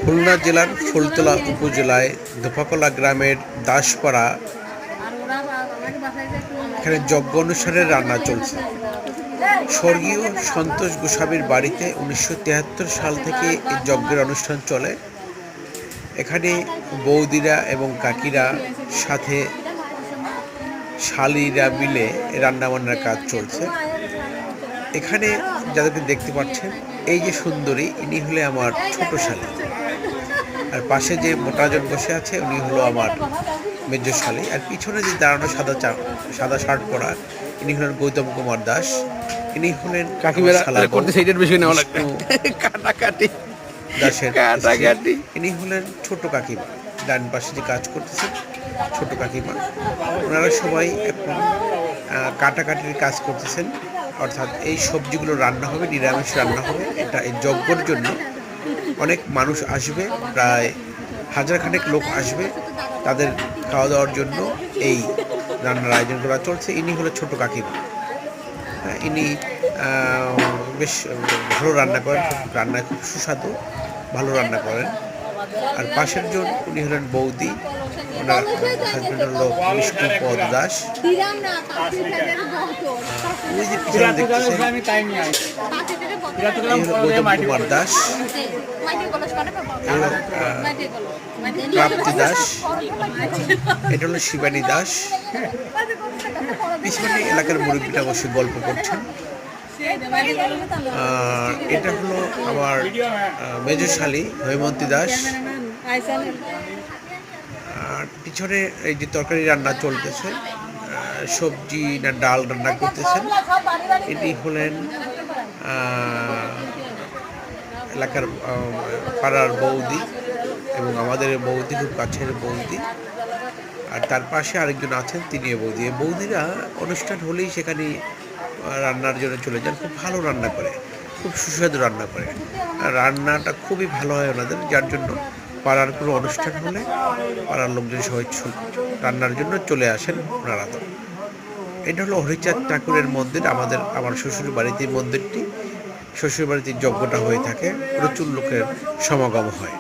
খুলনা জেলার ফুলতলা উপজেলায় ধোপাকলা গ্রামের দাসপাড়া এখানে যজ্ঞ অনুষ্ঠানের রান্না চলছে। স্বর্গীয় সন্তোষ গোস্বামীর বাড়িতে 1973 সাল থেকে এই যজ্ঞের অনুষ্ঠান চলে। এখানে বৌদিরা এবং কাকিরা সাথে শালিরা মিলে রান্নাবান্নার কাজ চলছে। এখানে যাদেরকে দেখতে পাচ্ছেন, এই যে সুন্দরী, ইনি হলে আমার ছোট শালী, আর পাশে যে মোটাজন বসে আছে উনি হলো আমার মেজ শালী, আর পিছনে যে দাঁড়ানো সাদা শার্ট পরা ইনি হলেন গৌতম কুমার দাস। ইনি হলেন দাসের, ইনি হলেন ছোট কাকিমা। ডান পাশে যে কাজ করতেছেন ছোট কাকিমা, ওনারা সবাই এখন কাটাকাটির কাজ করতেছেন। অর্থাৎ এই সবজিগুলো রান্না হবে, নিরামিষ রান্না হবে। এটা এই যজ্ঞর জন্য অনেক মানুষ আসবে, প্রায় 1000 লোক আসবে। তাদের খাওয়া দাওয়ার জন্য এই রান্নার আয়োজন করা চলছে। ইনি হলো ছোট কাকিমা। ইনি বেশ ভালো রান্না করেন, রান্নায় খুব সুস্বাদু, ভালো রান্না করেন। আর পাশের জন উনি হলেন বৌদি, ওনার হাজবেন্ড হলো বিষ্ণুপদ দাস। উনি যে পিছনে দেখতেছেন গৌতম কুমার দাস, প্রাপ্তি দাস, এটা হলো শিবানী দাস। পিছনে এলাকার মুরব্বীরা বসে গল্প করছেন। আর এটা হলো আমার মেজ শালী হৈমন্তী দাস। আর পিছনে এই যে তরকারি রান্না চলতেছে, সবজি না ডাল রান্না করতেছেন, এটি হলেন এলাকার পাড়ার বৌদি এবং আমাদের বৌদি, খুব কাছের বৌদি। আর তার পাশে আরেকজন আছেন, তিনিও বৌদি। এই বৌদিরা অনুষ্ঠান হলেই সেখানে রান্নার জন্য চলে যান। খুব ভালো রান্না করে, খুব সুস্বাদু রান্না করে, আর রান্নাটা খুবই ভালো হয় ওনাদের, যার জন্য পাড়ার কোনো অনুষ্ঠান হলে পাড়ার লোকজন সবাই রান্নার জন্য চলে আসেন ওনারা। তো এটা হলো হরিচাঁদ ঠাকুরের মন্দির। আমার শ্বশুর বাড়িতে মন্দিরটি, শ্বশুর বাড়িতে যজ্ঞটা হয়ে থাকে, প্রচুর লোকের সমাগম হয়।